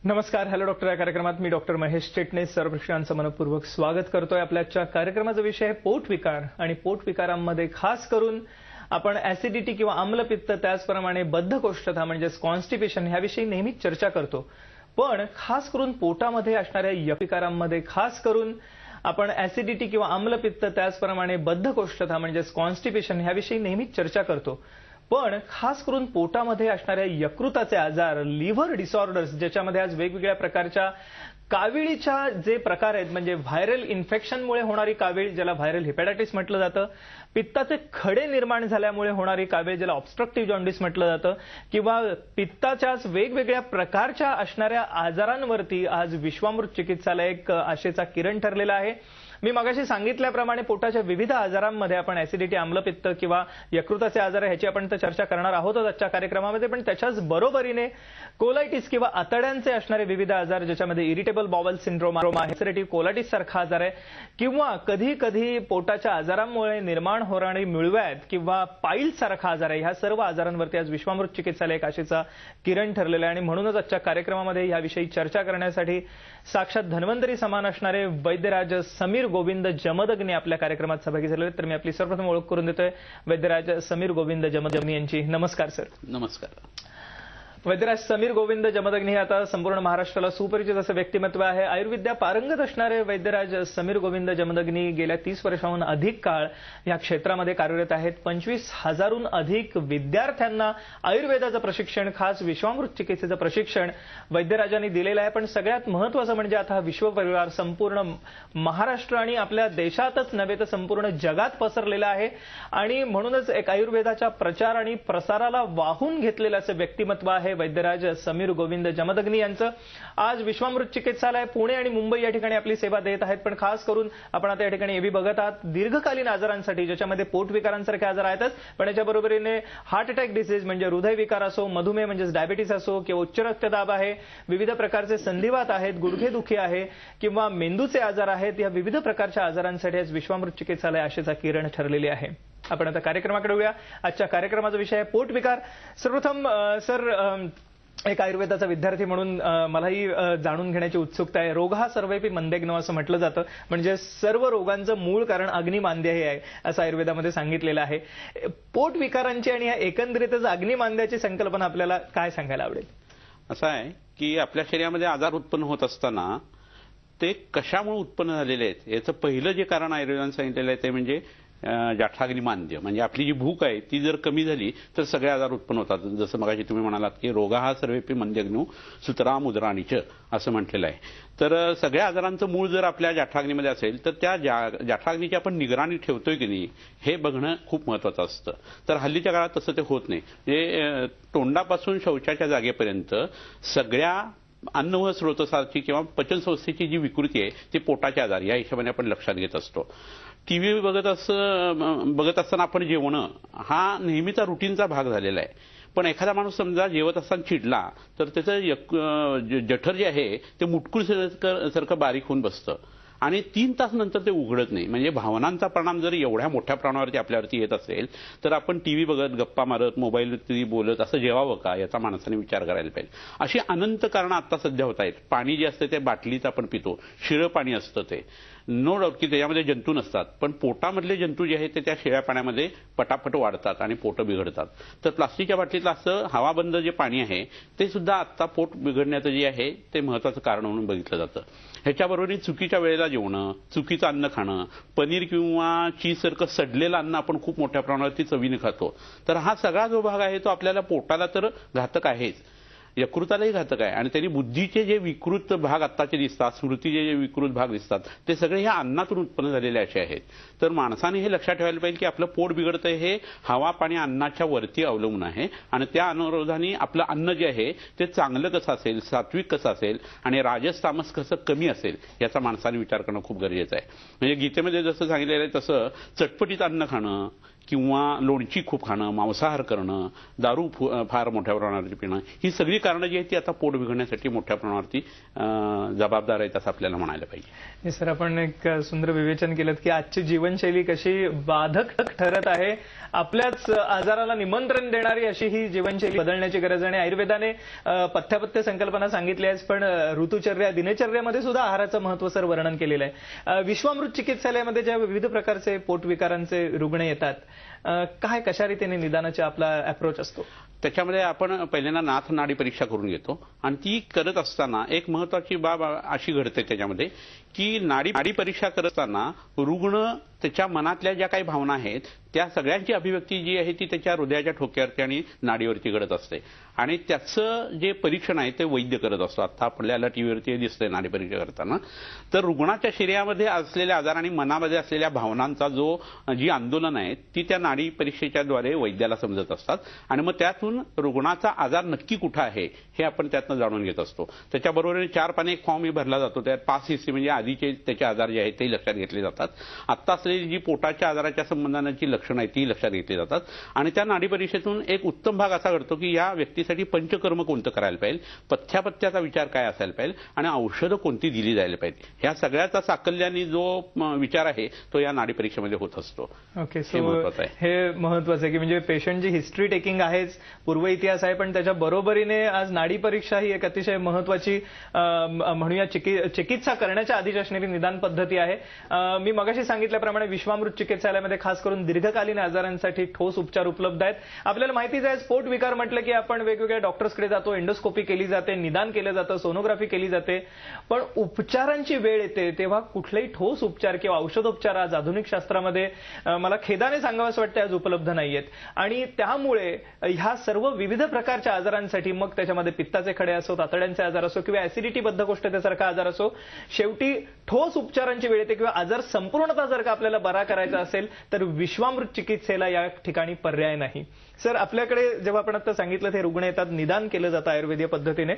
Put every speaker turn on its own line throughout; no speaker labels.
नमस्कार. Hello doctor या कार्यक्रमात मी डॉक्टर महेश चिटणीस सर्व प्रेक्षकांचं मनपूर्वक स्वागत करतोय. आपल्याच्या कार्यक्रमाचा विषय आहे पोटविकार आणि पोटविकारांमध्ये खास करून आपण ऍसिडिटी किंवा आम्लपित्त त्याचप्रमाणे बद्धकोष्ठता म्हणजे कॉन्स्टिपेशन ह्याविषयी नेहमीच चर्चा करतो. पण खास करून पोटामध्ये असणाऱ्या यविकारांमध्ये खास करून आपण ऍसिडिटी किंवा आम्लपित्त त्याचप्रमाणे बद्धकोष्ठता म्हणजे कॉन्स्टिपेशन ह्याविषयी नेहमीच चर्चा करतो. पण खास करून पोटामध्ये असणाऱ्या यकृताचे आजार, लिव्हर डिसऑर्डर्स, ज्याच्यामध्ये आज वेगवेगळ्या प्रकारच्या काविळीच्या जे प्रकार आहेत म्हणजे व्हायरल इन्फेक्शनमुळे होणारी कावीळ ज्याला व्हायरल हेपॅटायटिस म्हटलं जातं, पित्ताचे खडे निर्माण झाल्यामुळे होणारी कावीळ ज्याला ऑब्स्ट्रक्टिव्ह जॉन्डिस म्हटलं जातं, किंवा पित्ताच्याच वेगवेगळ्या प्रकारच्या असणाऱ्या आजारांवरती आज विश्वामृत चिकित्सालय एक आशेचा किरण ठरलेला आहे. मी मगाशी सांगितल्याप्रमाणे पोटाच्या विविध आजारांमध्ये आपण ऍसिडिटी, आम्लपित्त किंवा यकृताचे आजार ह्याची आपण चर्चा करणार आहोत आजच्या कार्यक्रमामध्ये. पण त्याच्याच बरोबरीने कोलायटिस किंवा आतड्यांचे असणारे विविध आजार ज्याच्यामध्ये इरिटेबल बॉवल सिंड्रोम आहे, अल्सरेटिव्ह कोलायटिस सारखा आजार आहे, किंवा कधी कधी पोटाच्या आजारांमुळे निर्माण होणारी मुळव्याध किंवा पाईल्स सारखा आजार आहे, ह्या सर्व आजारांवरती आज विश्वामृत चिकित्सालय एक आशेचा किरण ठरलेला आहे. आणि म्हणूनच आजच्या कार्यक्रमामध्ये याविषयी चर्चा करण्यासाठी साक्षात धन्वंतरी समान असणारे वैद्यराज समीर गोविंद जमदग्नी आपल्या कार्यक्रमात सहभागी झाले. तर मी आपली सर्वप्रथम ओळख करून देतोय वैद्यराज समीर गोविंद जमदग्नी यांची. नमस्कार सर.
नमस्कार.
वैद्यराज समीर गोविंद जमदग्नी हे आता संपूर्ण महाराष्ट्राला सुपरिचित असं व्यक्तिमत्व आहे. आयुर्विद्या पारंगत असणारे वैद्यराज समीर गोविंद जमदग्नी गेल्या 30 वर्षांहून अधिक काळ या क्षेत्रामध्ये कार्यरत आहेत. 25,000हून अधिक विद्यार्थ्यांना आयुर्वेदाचं प्रशिक्षण, खास विश्वामृत चिकित्सेचं प्रशिक्षण वैद्यराजांनी दिलेलं आहे. पण सगळ्यात महत्त्वाचं म्हणजे आता हा विश्वपरिवार संपूर्ण महाराष्ट्र आणि आपल्या देशातच नव्हे तर संपूर्ण जगात पसरलेला आहे. आणि म्हणूनच एक आयुर्वेदाच्या प्रचार आणि प्रसाराला वाहून घेतलेलं असं व्यक्तिमत्व आहे वैद्यराज समीर गोविंद जमदग्नी यांचं. आज विश्वामृत चिकित्सालय पुणे आणि मुंबई या ठिकाणी आपली सेवा देत आहेत. पण खास करून आपण आता या ठिकाणी एबी बघत आहात दीर्घकालीन आजारांसाठी, ज्याच्यामध्ये पोटविकारांसारखे आजार आहेतच, पण याच्या बरोबरीने हार्ट अटॅक डिसीज म्हणजे हृदयविकार असो, मधुमेह म्हणजे डायबिटीस असो, किंवा उच्च रक्तदाब आहे, विविध प्रकारचे संधिवात आहेत, गुडघेदुखी आहे, किंवा मेंदूचे आजार आहेत, या विविध प्रकारच्या आजारांसाठी आज विश्वामृत चिकित्सालय आशेचा किरण ठरलेली आहे. आपण आता कार्यक्रमाकडे वळूया. आजच्या कार्यक्रमाचा विषय आहे पोटविकार. सर्वप्रथम सर, एक आयुर्वेदाचा विद्यार्थी म्हणून मलाही जाणून घेण्याची उत्सुकता आहे. रोग हा सर्वेपी मंदेग्नो असं म्हटलं जातं, म्हणजे सर्व रोगांचं मूळ कारण अग्निमांद्य हे आहे असं आयुर्वेदामध्ये सांगितलेलं आहे. पोटविकारांची आणि या एकंदरीतच अग्निमांद्याची संकल्पना आपल्याला काय सांगायला आवडेल? असं
आहे की आपल्या शरीरामध्ये आजार उत्पन्न होत असताना ते कशामुळे उत्पन्न झालेले आहेत याचं पहिलं जे कारण आयुर्वेदाने सांगितलेलं आहे ते म्हणजे जठराग्निमांद्य. म्हणजे आपली जी भूक आहे ती जर कमी झाली तर सगळे आजार उत्पन्न होतात. जसं मगाशी तुम्ही म्हणालात की रोगा हा सर्वेपी मंद्यग्नो सुतराम उदराणीच असं म्हटलेलं आहे. तर सगळ्या आजारांचं मूळ जर आपल्या जठराग्नीमध्ये असेल तर त्या जठराग्नीची आपण निगराणी ठेवतोय की नाही हे बघणं खूप महत्वाचं असतं. तर हल्लीच्या काळात तसं ते होत नाही. म्हणजे तोंडापासून शौचाच्या जागेपर्यंत सगळ्या अन्न व स्रोतसाची किंवा पचन संस्थेची जी विकृती आहे ती पोटाचे आजार या हिशोबाने आपण लक्षात घेत असतो. टीव्ही बघत असताना आपण जेवणं हा नेहमीचा रुटीनचा भाग झालेला आहे. पण एखादा माणूस समजा जेवत असताना चिडला तर त्याचं जठर जे आहे ते मुटकुळ सारखं बारीक होऊन बसतं आणि 3 तास नंतर ते उघडत नाही. म्हणजे भावनांचा परिणाम जर एवढ्या मोठ्या प्रमाणावरती आपल्यावरती येत असेल तर आपण टीव्ही बघत, गप्पा मारत, मोबाईलवरती बोलत असं जेवावं का याचा माणसाने विचार करायला पाहिजे. अशी अनंत कारणं आता सध्या होत आहेत. पाणी जे असतं ते बाटलीत आपण पितो, शिळं पाणी असतं ते, नो डाऊट की त्याच्यामध्ये जंतू नसतात, पण पोटामधले जंतू जे आहेत ते त्या शिळ्या पाण्यामध्ये पटापट वाढतात आणि पोटं बिघडतात. तर प्लास्टिकच्या बाटलीतलं असं हवाबंद जे पाणी आहे ते सुद्धा आता पोट बिघडण्याचं जे आहे ते महत्वाचं कारण म्हणून बघितलं जातं. ह्याच्याबरोबर चुकीच्या वेळेला जेवणं, चुकीचं अन्न खाणं, पनीर किंवा चीज सारखं सडलेलं अन्न आपण खूप मोठ्या प्रमाणावरती चवीने खातो. तर हा सगळा जो भाग आहे तो आपल्याला पोटाला तर घातक आहेच, यकृतालाही घातक आहे. आणि त्यांनी बुद्धीचे जे विकृत भाग आत्ताचे दिसतात, स्मृतीचे जे विकृत भाग दिसतात ते सगळे ह्या अन्नातून उत्पन्न झालेले असे आहेत. तर माणसाने हे लक्षात ठेवायला पाहिजे की आपलं पोट बिघडतंय हे हवा पाणी अन्नाच्या वरती अवलंबून आहे. आणि त्या अनुरोधाने आपलं अन्न जे आहे ते चांगलं कसं असेल, सात्विक कसं असेल आणि राजस तामस कसं कमी असेल याचा माणसाने विचार करणं खूप गरजेचं आहे. म्हणजे गीतेमध्ये जसं सांगितलेलं आहे तसं चटपटीत अन्न खाणं किंवा लोणची खूप खाणं, मांसाहार करणं, दारू फार मोठ्या प्रमाणावरती पिणं, ही सगळी कारणं जी आहेत ती आता पोट बिघडण्यासाठी मोठ्या प्रमाणावरती जबाबदार आहेत असं आपल्याला म्हणायला पाहिजे.
सर, आपण एक सुंदर विवेचन केलं की आजची जीवनशैली कशी बाधक ठरत आहे. आपल्याच आजाराला निमंत्रण देणारी अशी ही जीवनशैली बदलण्याची गरज आहे. आणि आयुर्वेदाने पथ्यापथ्य संकल्पना सांगितली आहे, पण ऋतुचर्या दिनचर्यामध्ये सुद्धा आहाराचं महत्व सर वर्णन केलेलं आहे. विश्वामृत चिकित्सालयामध्ये ज्या विविध प्रकारचे पोटविकारांचे रुग्ण येतात, काय कशा रीतीने निदानाचा आपला अप्रोच असतो?
त्याच्यामध्ये आपण पहिल्यांदा नाथ नाडी परीक्षा करून घेतो आणि ती करत असताना एक महत्वाची बाब अशी घडते त्याच्यामध्ये की नाडी परीक्षा करत असताना रुग्ण त्याच्या मनातल्या ज्या काही भावना आहेत त्या सगळ्यांची अभिव्यक्ती जी आहे ती त्याच्या हृदयाच्या ठोक्यावरती आणि नाडीवरती घडत असते आणि त्याचं जे परीक्षण आहे ते वैद्य करत असतो. आता आपल्याला टीव्हीवरती दिसतंय नाडी परीक्षा करताना. तर रुग्णाच्या शरीरामध्ये असलेले आजार आणि मनामध्ये असलेल्या भावनांचा जी आंदोलन आहे ती त्या नाडी परीक्षेच्या द्वारे वैद्याला समजत असतात आणि मग त्यातून रुग्णाचा आजार नक्की कुठं आहे हे आपण त्यातनं जाणून घेत असतो. त्याच्याबरोबर 4 पाने एक फॉर्मही भरला जातो. त्यात 5 हिस्से म्हणजे आधीचे त्याचे आजार जे आहेत ते लक्षात घेतले जातात. आता असलेली जी पोटाच्या आजाराच्या संबंधाची लक्षणं आहेत ती लक्षात घेतली जातात आणि त्या नाडी परीक्षेतून एक उत्तम भाग असा घडतो की या व्यक्तीसाठी पंचकर्म कोणतं करायला पाहिजे, पथ्यापथ्याचा विचार काय असायला पाहिजे आणि औषधं कोणती दिली जायला पाहिजे, ह्या सगळ्याचा साकल्याने जो विचार आहे तो या नाडी परीक्षेमध्ये होत असतो.
ओके, सो हे महत्वाचं आहे की म्हणजे पेशंटची हिस्ट्री टेकिंग आहेच, पूर्व इतिहास आहे, पण त्याच्या बरोबरीने आज नाडी परीक्षा ही एक अतिशय महत्वाची म्हणूया चिकित्सा करण्याच्या आधीची असणारी निदान पद्धती आहे. मी मगाशी सांगितल्याप्रमाणे विश्वामृत चिकित्सालयामध्ये खास करून दीर्घकालीन आजारांसाठी ठोस उपचार उपलब्ध आहेत. आपल्याला माहितीच आहे पोट विकार म्हटलं की आपण वेगवेगळ्या डॉक्टर्सकडे जातो, एंडोस्कोपी केली जाते, निदान केलं जातं, सोनोग्राफी केली जाते, पण उपचारांची वेळ येते तेव्हा कुठलेही ठोस उपचार किंवा औषधोपचार आज आधुनिक शास्त्रामध्ये मला खेदाने सांगावंसं वाटतं आज उपलब्ध नाहीयेत. आणि त्यामुळे ह्या सर्व विविध प्रकारच्या आजारांसाठी, मग त्याच्यामध्ये पित्ताचे खडे असो, तातड्यांचे आजार असो किंवा ऍसिडिटी बद्धकोष्ठतेसारखा आजार असो, शेवटी ठोस उपचारांची वेळ येते किंवा आजार संपूर्णतः जर का आपल्याला बरा करायचा असेल तर विश्वामृत चिकित्सेला या ठिकाणी पर्याय नाही. सर, आपल्याकडे जेव्हा आपण आता सांगितलं ते रुग्ण येतात, निदान केलं जातं आयुर्वेदीय पद्धतीने,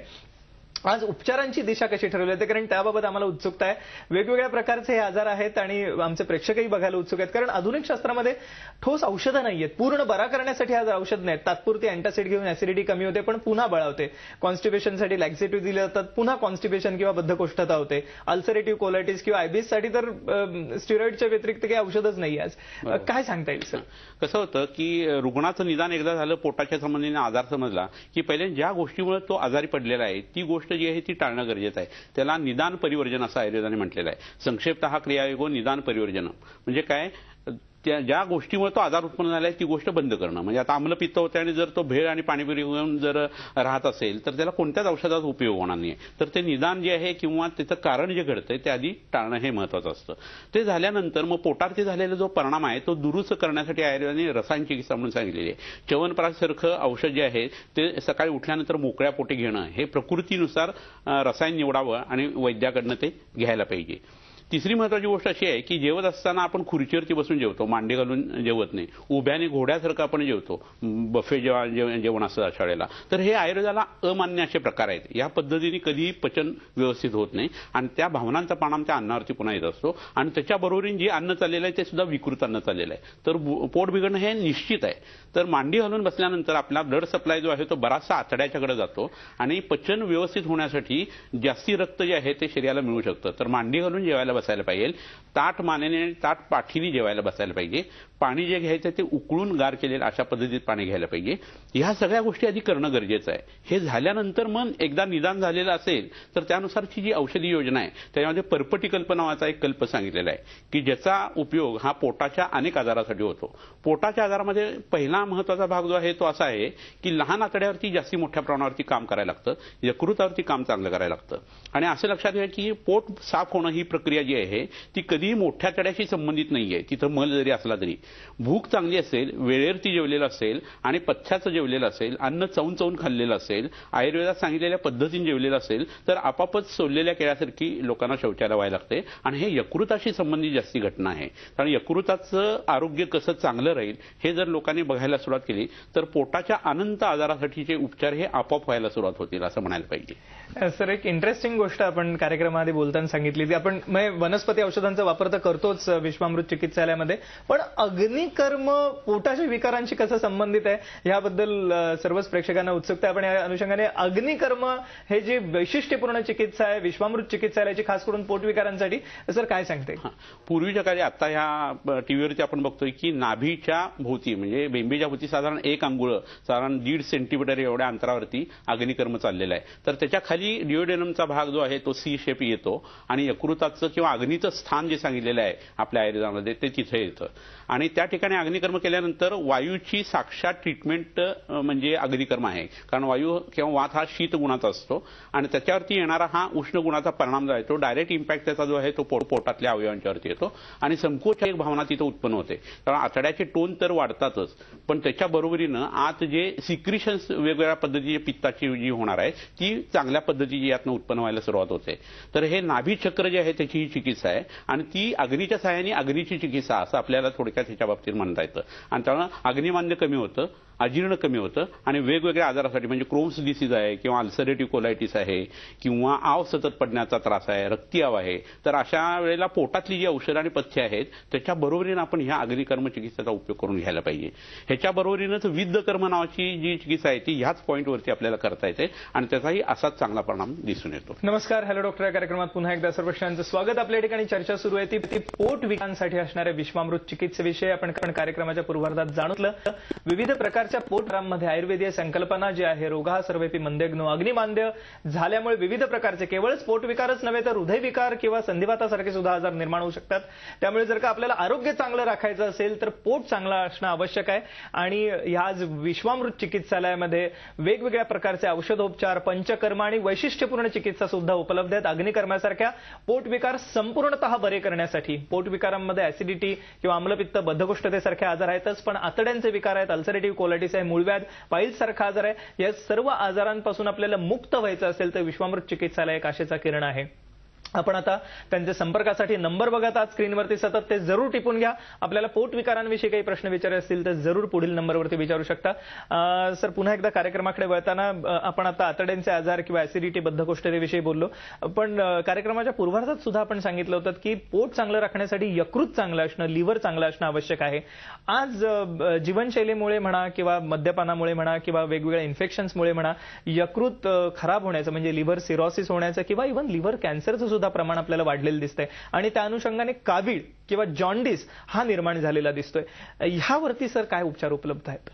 आज उपचारांची दिशा कशी ठरवली जाते? कारण त्याबाबत आम्हाला उत्सुकता आहे. वेगवेगळ्या प्रकारचे हे आजार आहेत आणि आमचे प्रेक्षकही बघायला उत्सुक आहेत, कारण आधुनिक शास्त्रामध्ये ठोस औषधं नाहीयेत. पूर्ण बरा करण्यासाठी आज औषध नाहीत. तात्पुरती अँटासिड घेऊन ऍसिडिटी कमी होते पण पुन्हा बळावते. कॉन्स्टिपेशनसाठी लॅक्झेटिव्ह दिले जातात, पुन्हा कॉन्स्टिपेशन किंवा बद्धकोष्ठता होते. अल्सरेटिव्ह कोलायटिस किंवा आयबीएस साठी तर स्टिरॉइडच्या व्यतिरिक्त काही औषधच नाही. आज काय सांगता येईल सर?
कसं होतं की रुग्णाचं निदान एकदा झालं, पोटाच्या संबंधीने आजार समजला की पहिले ज्या गोष्टीमुळे तो आजारी पडलेला आहे ती गोष्ट जी आहे ती टाळणं गरजेचं आहे. त्याला निदान परिवर्जन असं आयुर्वेदाने म्हटलेलं आहे. संक्षिप्त हा क्रियायोग निदान परिवर्जन म्हणजे काय, ज्या गोष्टीमुळे तो आजार उत्पन्न झालाय ती गोष्ट बंद करणं. म्हणजे आता आम्लपित्त होते आणि जर तो भेळ आणि पाणीपुरी घेऊन जर राहत असेल तर त्याला कोणत्याच औषधाचा उपयोग होणार नाही. तर ते निदान जे आहे किंवा त्याचं कारण जे घडतंय ते आधी टाळणं हे महत्वाचं असतं. ते झाल्यानंतर मग पोटावरती झालेला जो परिणाम आहे तो दुरुस्त करण्यासाठी आयुर्वेदाने रसायन चिकित्सा म्हणून सांगितलेली आहे. च्यवनप्राशसारखं औषध जे आहे ते सकाळी उठल्यानंतर मोकळ्या पोटी घेणं, हे प्रकृतीनुसार रसायन निवडावं आणि वैद्याकडनं ते घ्यायला पाहिजे. तिसरी महत्वाची गोष्ट अशी आहे की जेवत असताना आपण खुर्चीवरती बसून जेवतो, मांडी घालून जेवत नाही. उभ्याने घोड्यासारखं आपण जेवतो, बफे जेवण असतं शाळेला. तर हे आयुर्वेदाला अमान्य असे प्रकार आहेत. या पद्धतीने कधीही पचन व्यवस्थित होत नाही आणि त्या भावनांचा परिणाम त्या अन्नावरती पुन्हा येत असतो आणि त्याच्याबरोबरीने जे अन्न चाललेलं आहे ते सुद्धा विकृत अन्न चाललेलं आहे. तर पोट बिघडणं हे निश्चित आहे. तर मांडी घालून बसल्यानंतर आपला ब्लड सप्लाय जो आहे तो बराचसा आतड्याच्याकडे जातो आणि पचन व्यवस्थित होण्यासाठी जास्ती रक्त जे आहे ते शरीराला मिळू शकतं. तर मांडी घालून जेवायला बसायला पाहिजे, ताट मानेने ताट पाठीने जेवायला बसायला पाहिजे, पाणी जे घ्यायचं ते उकळून गार केलेलं अशा पद्धतीत पाणी घ्यायला पाहिजे. ह्या सगळ्या गोष्टी आधी करणं गरजेचं आहे. हे झाल्यानंतर मग एकदा निदान झालेलं असेल तर त्यानुसारची जी औषधी योजना आहे त्याच्यामध्ये परपटिकल्प नावाचा एक कल्प सांगितलेला आहे की ज्याचा उपयोग हा पोटाच्या अनेक आजारासाठी होतो. पोटाच्या आजारामध्ये पहिला महत्वाचा भाग जो आहे तो असा आहे की लहान आतड्यावरती जास्ती मोठ्या प्रमाणावरती काम करायला लागतं, यकृतावरती काम चांगलं करायला लागतं. आणि असं लक्षात घ्या की पोट साफ होणं ही प्रक्रिया जी आहे ती कधीही मोठ्या आतड्याशी संबंधित नाहीये. तिथं मल जरी असला तरी भूक चांगली असेल, वेळेवरती जेवलेलं असेल आणि पथ्याचं जेवलेलं असेल, अन्न चवून चवून खाल्लेलं असेल, आयुर्वेदात सांगितलेल्या पद्धतीने जेवलेलं असेल तर आपापच सोललेल्या केळ्यासारखी लोकांना शौचाला व्हायला लागते. आणि हे यकृताशी संबंधित जास्ती घटना आहे. कारण यकृताचं आरोग्य कसं चांगलं राहील हे जर लोकांनी बघायला सुरुवात केली तर पोटाच्या अनंत आजारासाठीचे उपचार हे आपोआप व्हायला सुरुवात होतील असं म्हणायला पाहिजे.
सर, एक इंटरेस्टिंग गोष्ट आपण कार्यक्रमामध्ये बोलताना सांगितली ती, आपण वनस्पती औषधांचा वापर तर करतोच विश्वामृत चिकित्सालयामध्ये, पण अग्निकर्म पोटाच्या विकारांशी कसं संबंधित आहे याबद्दल सर्वच प्रेक्षकांना उत्सुकता आहे. आपण या अनुषंगाने अग्निकर्म हे जी वैशिष्ट्यपूर्ण चिकित्सा आहे, विश्वामृत चिकित्सा आहे, याची खास करून पोटविकारांसाठी सर काय सांगते?
पूर्वीच्या काळी आता ह्या टीव्हीवरती आपण बघतोय की नाभीच्या भोवती म्हणजे बेंबीच्या भोवती साधारण 1 अंगुळ साधारण 1.5 सेंटीमीटर एवढ्या अंतरावरती अग्निकर्म चाललेलं आहे. तर त्याच्या खाली डिओडेनमचा भाग जो आहे तो सी शेप येतो आणि यकृताचं किंवा अग्नीचं स्थान जे सांगितलेलं आहे आपल्या आयुर्वेदामध्ये ते तिथे येतं. आणि त्या ठिकाणी अग्निकर्म केल्यानंतर वायूची साक्षात ट्रीटमेंट म्हणजे अग्निकर्म आहे. कारण वायू किंवा वात हा शीत गुणाचा असतो आणि त्याच्यावरती येणारा हा उष्ण गुणाचा परिणाम जो आहे तो डायरेक्ट इम्पॅक्ट त्याचा जो आहे तो पोटातल्या अवयवांच्यावरती येतो आणि संकोच एक भावना तिथं उत्पन्न होते. कारण आतड्याचे टोन तर वाढतातच, पण त्याच्या बरोबरीनं आत जे सिक्रिशन्स वेगवेगळ्या पद्धतीची पित्ताची जी होणार आहे ती चांगल्या पद्धतीची यातनं उत्पन्न व्हायला सुरुवात होते. तर हे नाभी चक्र जे आहे त्याची ही चिकित्सा आहे आणि ती अग्नीच्या सहाय्याने अग्नीची चिकित्सा असं आपल्याला थोडक्यात ह्याच्या बाबतीत म्हणता येतं. आणि त्यामुळे अग्निमांद्य कमी होतं, अजीर्ण कमी होतं आणि वेगवेगळ्या आजारासाठी म्हणजे क्रोन्स डिसीज आहे किंवा अल्सरेटिव्ह कोलायटिस आहे किंवा आव सतत पडण्याचा त्रास आहे, रक्तीआव आहे, तर अशा वेळेला पोटातली जी औषधं आणि पथ्य आहेत त्याच्या बरोबरीनं आपण ह्या अग्निकर्म चिकित्सेचा उपयोग करून घ्यायला पाहिजे. ह्याच्या बरोबरीनंच विद्धकर्म नावाची जी चिकित्सा आहे ती ह्याच पॉईंटवरती आपल्याला करता येते आणि त्याचाही असाच चांगला परिणाम दिसून येतो.
नमस्कार, हॅलो डॉक्टर या कार्यक्रमात पुन्हा एकदा सर्व प्रेक्षकांचं स्वागत. आपल्या ठिकाणी चर्चा सुरू आहे ती पोट विकारांसाठी असणाऱ्या विश्वामृत चिकित्सेविषयी. आपण कार्यक्रमाच्या पूर्वार्धात जाणूतलं विविध प्रकारच्या पोटरांमध्ये आयुर्वेदीय संकल्पना जी आहे रोगा सर्वेपी मंदेग्नो, अग्निमांद्य झाल्यामुळे विविध प्रकारचे केवळच पोटविकारच नव्हे तर हृदयविकार किंवा संधिवातासारखे सुद्धा आजार निर्माण होऊ शकतात. त्यामुळे जर का आपल्याला आरोग्य चांगलं राखायचं असेल तर पोट चांगलं असणं आवश्यक आहे. आणि ह्या विश्वामृत चिकित्सालयामध्ये वेगवेगळ्या प्रकारचे औषधोपचार, पंचकर्म आणि वैशिष्ट्यपूर्ण चिकित्सा सुद्धा उपलब्ध आहेत. अग्निकर्मासारख्या पोटविकार संपूर्णतः बरे करण्यासाठी. पोटविकारांमध्ये ऍसिडिटी किंवा आम्लपित्त, बद्धकोष्ठतेसारखे आजार आहेतच, पण आतड्यांचे विकार आहेत, अल्सरेटिव्ह कोलायटिस आहे, मूळव्याध, पाईल्स सारखा आजार आहे. या सर्व आजारांपासून आपल्याला मुक्त व्हायचं असेल तर विश्वामृत चिकित्सालय एक आशेचा किरण आहे. आपण आता त्यांच्या संपर्कासाठी नंबर बघत आहात स्क्रीनवरती सतत, ते जरूर टिपून घ्या. आपल्याला पोट विकारांविषयी काही प्रश्न विचारायचे असतील तर जरूर पुढील नंबरवरती विचारू शकता. सर, पुन्हा एकदा कार्यक्रमाकडे वळताना आपण आता आतड्यांचे आजार किंवा ऍसिडिटी, बद्धकोष्ठतेविषयी बोललो, पण कार्यक्रमाच्या पूर्वार्धात सुद्धा आपण सांगितलं होतं की पोट चांगलं राखण्यासाठी यकृत चांगलं असणं, लिव्हर चांगलं असणं आवश्यक आहे. आज जीवनशैलीमुळे म्हणा किंवा मद्यपानामुळे म्हणा किंवा वेगवेगळ्या इन्फेक्शन्समुळे म्हणा यकृत खराब होण्याचं म्हणजे लिव्हर सिरोसिस होण्याचं किंवा इव्हन लिव्हर कॅन्सरचं सुद्धा प्रमाण आपल्याला वाढलेलं दिसतंय आणि त्या अनुषंगाने कावीळ किंवा जॉन्डिस हा निर्माण झालेला दिसतोय. ह्यावरती सर काय उपचार उपलब्ध आहेत?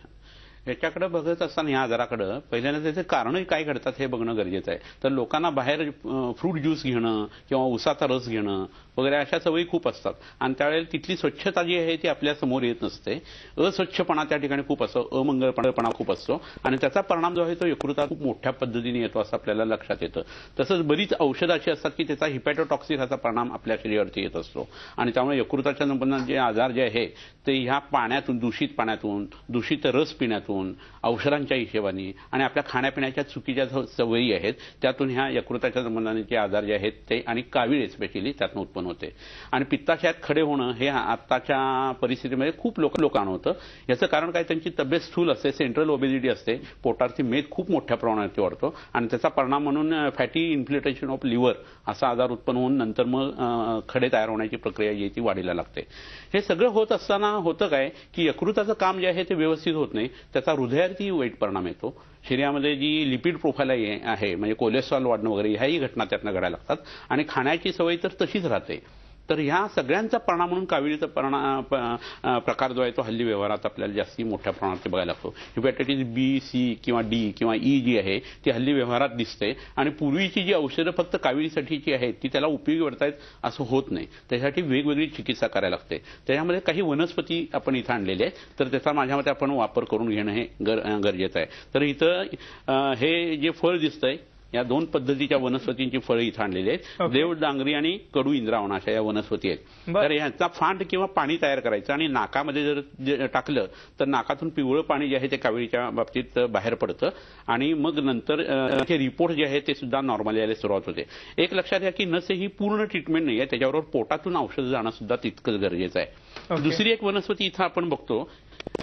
याच्याकडे बघत असताना या आजाराकडे पहिल्यांदा त्याचे कारणही काय घडतात हे बघणं गरजेचं आहे. तर लोकांना बाहेर फ्रूट ज्यूस घेणं किंवा उसाचा रस घेणं वगैरे अशा सवयी खूप असतात आणि त्यावेळेला तिथली स्वच्छता जी आहे ती आपल्या समोर येत नसते. अस्वच्छपणा त्या ठिकाणी खूप असतो, अमंगळपणा खूप असतो आणि त्याचा परिणाम जो आहे तो यकृतात खूप मोठ्या पद्धतीने येतो असं आपल्याला लक्षात येतं. तसंच बरीच औषधं अशी असतात की त्याचा हिपॅटोटॉक्सिक असा परिणाम आपल्या शरीरावरती येत असतो आणि त्यामुळे यकृताच्या संबंधात जे आजार जे आहे ते ह्या पाण्यातून, दूषित पाण्यातून, दूषित रस पिण्यातून, औषधांच्या हिशेबाने आणि आपल्या खाण्यापिण्याच्या चुकीच्या सवयी आहेत त्यातून ह्या यकृताच्या संबंधाने जे आजार जे आहेत ते आणि कावीळ स्पेशली त्यातून उत्पन्न होते. आणि पित्ताशयात खडे होणं हे आताच्या परिस्थितीमध्ये खूप लोकांना होतं. याचं कारण काय, त्यांची तब्येत स्थूल असते, सेंट्रल ओबेसिटी असते, पोटावरती मेद खूप मोठ्या प्रमाणावरती वाढतो आणि त्याचा परिणाम म्हणून फॅटी इन्फ्लेटेशन ऑफ लिव्हर असा आजार उत्पन्न होऊन नंतर मग खडे तयार होण्याची प्रक्रिया जी ती वाढीला लागते. हे सगळं होत असताना होतं काय की यकृताचं काम जे आहे ते व्यवस्थित होत नाही, त्याचा हृदयावरती वाईट परिणाम येतो. शरीरामध्ये जी लिपिड प्रोफाईल आहे म्हणजे कोलेस्ट्रॉल वाढणं वगैरे ह्याही घटना त्यातनं घडायला लागतात आणि खाण्याची सवय तर तशीच राहते. तर ह्या सगळ्यांचा परिणाम म्हणून काविळीचा प्रकार जो आहे तो हल्ली व्यवहारात आपल्याला जास्ती मोठ्या प्रमाणात बघायला लागतो. हिपॅटायटिस बी, सी किंवा डी किंवा ई जी आहे ती हल्ली व्यवहारात दिसते आणि पूर्वीची जी औषधं फक्त काविळीसाठीची आहेत ती त्याला उपयोगी पडतायत असं होत नाही. त्यासाठी वेगवेगळी चिकित्सा करायला लागते. त्याच्यामध्ये काही वनस्पती आपण इथं आणलेले आहेत तर त्याचा माझ्या मते आपण वापर करून घेणं हे गरजेचं आहे. तर इथं हे जे फळ दिसतंय या 2 पद्धतीच्या वनस्पतींची फळं इथं आणलेली आहेत. देव डांगरी आणि कडू इंद्रावण अशा या वनस्पती आहेत. तर यांचा फांड किंवा पाणी तयार करायचं आणि नाकामध्ये जर टाकलं तर नाकातून पिवळं पाणी जे आहे ते काविळीच्या बाबतीत बाहेर पडतं आणि मग नंतर ते रिपोर्ट जे आहे ते सुद्धा नॉर्मल यायला सुरुवात होते. एक लक्षात घ्या की नस ही पूर्ण ट्रीटमेंट नाही आहे, त्याच्याबरोबर पोटातून औषध जाणं सुद्धा तितकंच गरजेचं आहे. दुसरी एक वनस्पती इथं आपण बघतो,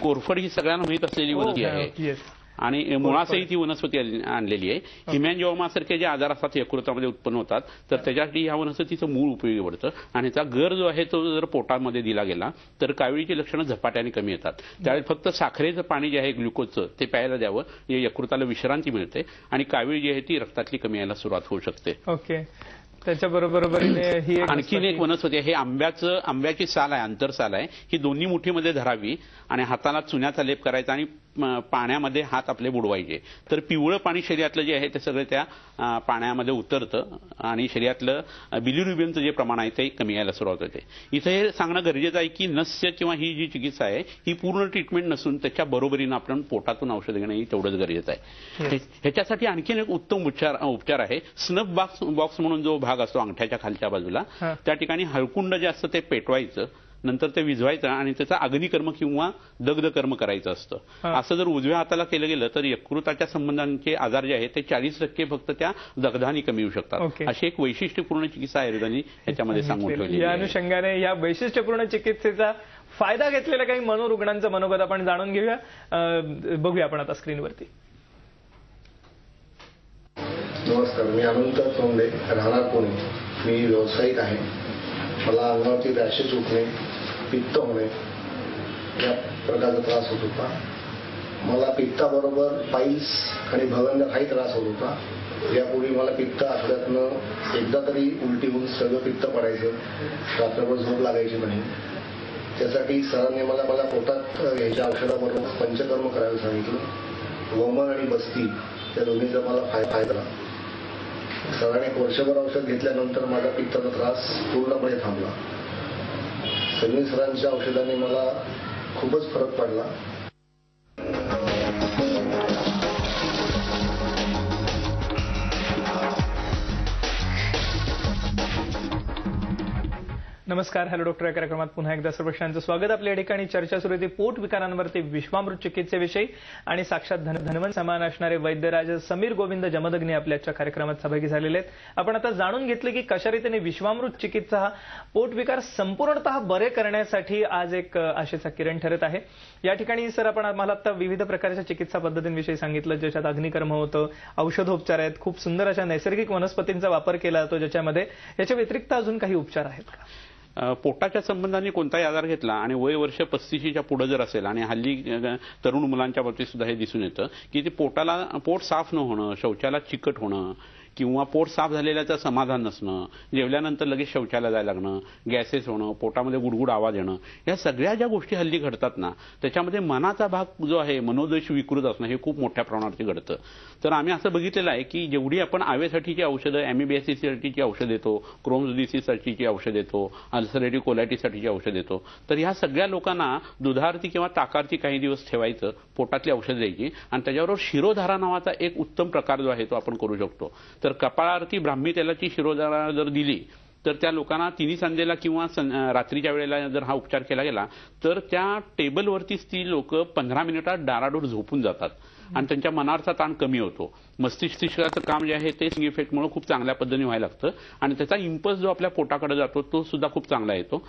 कोरफड ही सगळ्यांना माहीत असलेली वनस्पती आहे आणि मुळासहित ही वनस्पती आणलेली आहे. हिमॅन्जिओमासारखे जे आजार असतात यकृतामध्ये उत्पन्न होतात तर त्याच्यासाठी ह्या वनस्पतीचं मूळ उपयोगी पडतं आणि त्याचा गर जो आहे तो जर पोटामध्ये दिला गेला तर काविळीची लक्षणं झपाट्याने कमी येतात. त्यावेळी फक्त साखरेचं पाणी जे आहे ग्लुकोजचं ते प्यायला द्यावं, यकृताला विश्रांती मिळते आणि कावीळ जी आहे ती रक्तातली कमी यायला सुरुवात होऊ शकते.
ओके. त्याच्या बरोबरीने ही
आणखीन एक वनस्पती आहे. हे आंब्याची साल आहे, आंतरसाल आहे. ही दोन्ही मुठीमध्ये धरावी आणि हाताला चुन्याचा लेप करायचा आणि पाण्यामध्ये हात आपले बुडवायचे तर पिवळं पाणी शरीरातलं जे आहे ते सगळं त्या पाण्यामध्ये उतरतं आणि शरीरातलं बिलिरुबिनचं जे प्रमाण आहे ते कमी यायला सुरुवात होते. इथं हे सांगणं गरजेचं आहे की नस्य किंवा ही जी चिकित्सा आहे ही पूर्ण ट्रीटमेंट नसून त्याच्या बरोबरीनं आपण पोटातून औषध घेणं ही तेवढंच गरजेचं आहे. ह्याच्यासाठी आणखीन एक उत्तम उपचार आहे. स्नफ बॉक्स म्हणून जो भाग असतो अंगठ्याच्या खालच्या बाजूला त्या ठिकाणी हळकुंड जे असतं ते पेटवायचं, नंतर ते विझवायचं आणि त्याचा अग्निकर्म किंवा दग्धकर्म करायचं असतं. असं जर उजव्या हाताला केलं गेलं तर यकृताच्या संबंधांचे आजार जे आहेत ते 40% फक्त त्या दग्धाने कमी होऊ शकतात. अशी एक वैशिष्ट्यपूर्ण चिकित्सा आयुर्वेदाने याच्यामध्ये सांगून ठेवली.
या अनुषंगाने या वैशिष्ट्यपूर्ण चिकित्सेचा फायदा घेतलेल्या काही मनोरुग्णांचं मनोगत आपण जाणून घेऊया. बघूया आपण आता स्क्रीनवरती.
नमस्कार, मी अनंत तोंडे, राहणार पुणे. मी व्यावसायिक आहे. मला अंगावरती रॅशेस उठणे, पित्त होणे या प्रकारचा त्रास होत होता. मला पित्ताबरोबर पाईल्स आणि भगंदर हाही त्रास होत होता. यापूर्वी मला पित्त आठवड्यातनं एकदा तरी उलटी होऊन सगळं पित्त पडायचं, रात्रभर झोप लागायची नाही. त्यासाठी सरांनी मला पोटात ह्याच्या औषधाबरोबर पंचकर्म करायला सांगितलं. वमन आणि बस्ती त्या दोन्हीचा मला फायदा झाला. सरांनी एक वर्षभर औषध घेतल्यानंतर माझा पित्ताचा त्रास पूर्णपणे थांबला. सनी सरांच्या औषधाने मला खूपच फरक पडला.
नमस्कार, हॅलो डॉक्टर या कार्यक्रमात पुन्हा एकदा सर्व प्रश्नांचं स्वागत. आपल्या ठिकाणी चर्चा सुरू होती पोट विकारांवरती विश्वामृत चिकित्सेविषयी आणि साक्षात धन्वंत समान असणारे वैद्यराज समीर गोविंद जमदग्नी आपल्याच्या कार्यक्रमात सहभागी झालेले आहेत. आपण आता जाणून घेतले की कशा रीतीने विश्वामृत चिकित्सा हा पोट विकार संपूर्णतः बरे करण्यासाठी आज एक आशेचा किरण ठरत आहे. या ठिकाणी सर आपण आम्हाला आता विविध प्रकारच्या चिकित्सा पद्धतींविषयी सांगितलं, ज्याच्यात अग्निकर्म होतं, औषधोपचार आहेत, खूप सुंदर अशा नैसर्गिक वनस्पतींचा वापर केला जातो ज्याच्यामध्ये. याच्या व्यतिरिक्त अजून काही उपचार आहेत का?
पोटाच्या संबंधाने कोणताही आजार घेतला आणि वय वर्ष 35च्या पुढे जर असेल आणि हल्ली तरुण मुलांच्या बाबतीत सुद्धा हे दिसून येतं की ते पोट साफ न होणं, शौचाला चिकट होणं किंवा पोट साफ झालेल्याचं समाधान नसणं, जेवल्यानंतर लगेच शौचाला जायला लागणं, गॅसेस होणं, पोटामध्ये गुडगुड आवाज येणं, या सगळ्या ज्या गोष्टी हल्ली घडतात ना त्याच्यामध्ये मनाचा भाग जो आहे मनोदोष विकृत असणं हे खूप मोठ्या प्रमाणावरती घडतं. तर आम्ही असं बघितलेलं आहे की जेवढी आपण आवेसाठीची औषधं, एमईबीएससाठीची औषध देतो, क्रोम्स डिसीजसाठीची औषध देतो, अल्सरेटिव्ह कोलायटिससाठीची औषध देतो, तर ह्या सगळ्या लोकांना दुधार्थी किंवा ताकार्थी काही दिवस ठेवायचं, पोटातली औषध द्यायची आणि त्याच्याबरोबर शिरोधारा नावाचा एक उत्तम प्रकार जो आहे तो आपण करू शकतो. तर कपाळावरती ब्राह्मी तेलाची शिरोधारा जर दिली तर त्या लोकांना तिन्ही सांजेला किंवा रात्रीच्या वेळेला जर हा उपचार केला गेला तर त्या टेबलवरतीच ती लोक 15 मिनिटात डाराडूर झोपून जातात आणि त्यांच्या मनावरचा ताण कमी होतो. मस्तिष्काचं काम जे आहे ते स्विंग इफेक्टमुळे खूप चांगल्या पद्धतीने व्हायला लागतं आणि त्याचा इम्पल्स जो आपल्या पोटाकडे जातो तो सुद्धा खूप चांगला येतो.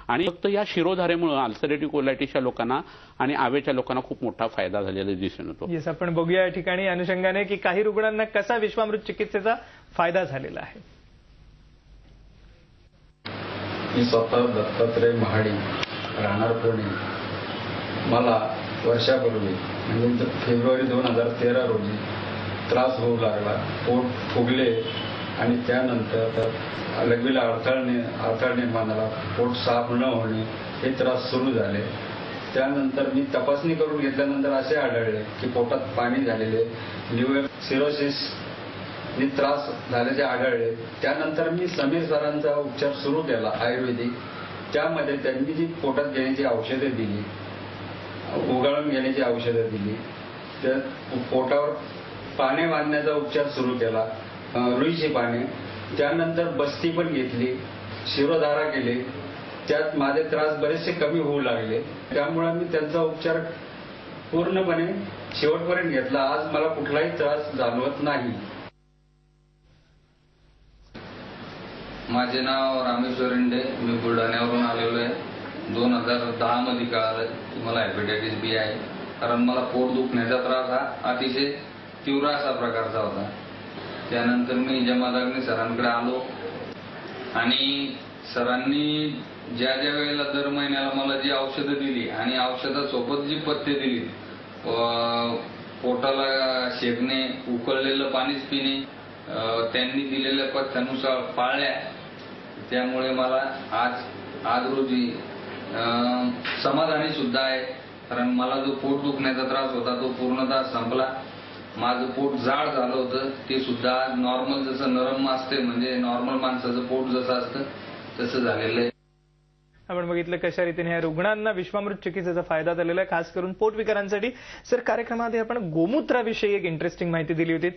आणि फक्त या शिरोधारेमुळे अल्सरेटिव्ह कोलायटिसच्या लोकांना आणि आवेच्या लोकांना खूप मोठा फायदा झालेला दिसून येतो.
येस, आपण बघूया या ठिकाणी अनुषंगाने की काही रुग्णांना कसा विश्वामृत चिकित्सेचा फायदा झालेला आहे.
मी स्वतः दत्तात्रय महाडी, राहणार पुणे. मला वर्षापूर्वी म्हणजे फेब्रुवारी 2013 रोजी त्रास होऊ लागला. पोट फुगले आणि त्यानंतर लगेच अडथळा निर्माण झाला. पोट साफ न होणे हे त्रास सुरू झाले. त्यानंतर मी तपासणी करून घेतल्यानंतर असे आढळले की पोटात पाणी झालेले, लिव्हर सिरोसिस नि त्रास झाल्याचे आढळले. त्यानंतर मी समीर सरांचा उपचार सुरू केला आयुर्वेदिक. त्यामध्ये त्यांनी जी पोटात घेण्याची औषधे दिली, उगाळून घेण्याची औषधं दिली, त्या पोटावर पाने बांधण्याचा उपचार सुरू केला, रुईची पाने. त्यानंतर बस्ती पण घेतली, शिरोधारा केली. त्यात माझे त्रास बरेचसे कमी होऊ लागले. त्यामुळे मी त्यांचा उपचार पूर्णपणे शेवटपर्यंत घेतला. आज मला कुठलाही त्रास जाणवत नाही.
माझे नाव रामेश्वर इंडे, मी बुलढाण्यावरून आलेलो आहे. 2010 मध्ये कळालं की मला हेपॅटायटिस बी आहे. कारण मला पोट दुखण्याचा त्रास हा अतिशय तीव्र असा प्रकारचा होता. त्यानंतर मी जमादाग्नी सरांकडे आलो आणि सरांनी ज्या ज्या वेळेला दर महिन्याला मला जी औषधं दिली आणि औषधासोबत जी पथ्ये दिली, पोटाला शेकणे, उकळलेलं पाणीच पिणे, त्यांनी दिलेल्या पथ्यानुसार पाळल्या. त्यामुळे मला आज रोजी समाधानी सुद्धा आहे. कारण मला जो पोट दुखण्याचा त्रास होता तो पूर्णतः संपला. माझं पोट जाड झालं होतं ते सुद्धा नॉर्मल, जसं नरम असते म्हणजे नॉर्मल माणसाचं पोट जसं असतं तसं झालेलं आहे.
आपण बघितलं कशा रीतीने या रुग्णांना विश्वामृत चिकित्सेचा फायदा झालेला आहे, खास करून पोटविकारांसाठी. सर, कार्यक्रमामध्ये आपण गोमूत्राविषयी एक इंटरेस्टिंग माहिती दिली होती.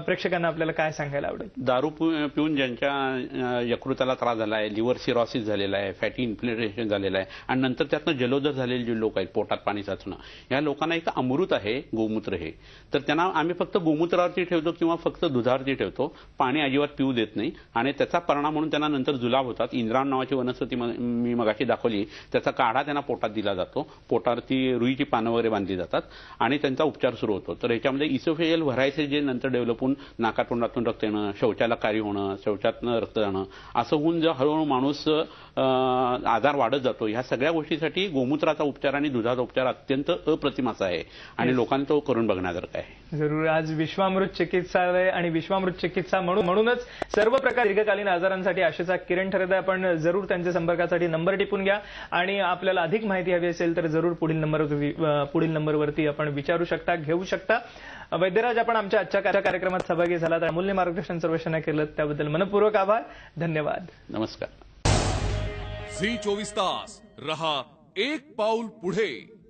प्रेक्षकांना आपल्याला काय सांगायला आवडेल?
दारू पिऊन ज्यांच्या यकृताला त्रास झाला आहे, लिव्हर सिरोसिस झालेला आहे, फॅटी इन्फ्लेमेशन झालेलं आहे आणि नंतर त्यातनं जलोदर झालेले जे लोक आहेत, पोटात पाणी साचणं, या लोकांना एक अमृत आहे गोमूत्र हे. तर त्यांना आम्ही फक्त गोमूत्रावरती ठेवतो किंवा फक्त दुधावरती ठेवतो, पाणी अजिबात पिऊ देत नाही आणि त्याचा परिणाम म्हणून त्यांना नंतर जुलाब होतात. इंद्राण नावाची वनस्पती मी मगाशी दाखवली, त्याचा काढा त्यांना पोटात दिला जातो. पोटावरती रुईची पानं वगैरे बांधली जातात आणि त्यांचा उपचार सुरू होतो. तर याच्यामध्ये इसोफेजियल व्हरायसेस जे नंतर डेव्हलप होऊन नाकातोंडातून रक्त येणं, शौचाला कार्य होणं, शौचातनं रक्त जाणं, असं होऊन जर हळूहळू माणूस आजार वाढत जातो. ह्या सगळ्या गोष्टीसाठी गोमूत्राचा उपचार आणि दुधाचा उपचार अत्यंत अप्रतिम असा आहे आणि लोकांनी तो करून बघण्यासारखा आहे.
जरूर. आज विश्वामृत चिकित्सालय आणि विश्वामृत चिकित्सा म्हणूनच सर्व प्रकार दीर्घकालीन आजारांसाठी आशेचा किरण ठरत आहे. आपण जरूर त्यांच्या संपर्कासाठी नंबर टिपून घ्या आणि आपल्याला अधिक माहिती हवी असेल तर जरूर पुढील नंबरवरती आपण विचारू शकता, घेऊ शकता. वैद्यराज, आपण आमच्या आजच्या कार्यक्रमात सहभागी झालात, अमूल्य मार्गदर्शन सर्वेक्षण केलं त्याबद्दल मनपूर्वक आभार. धन्यवाद.
नमस्कार.
झी 24 तास रहा एक पाऊल पुढे.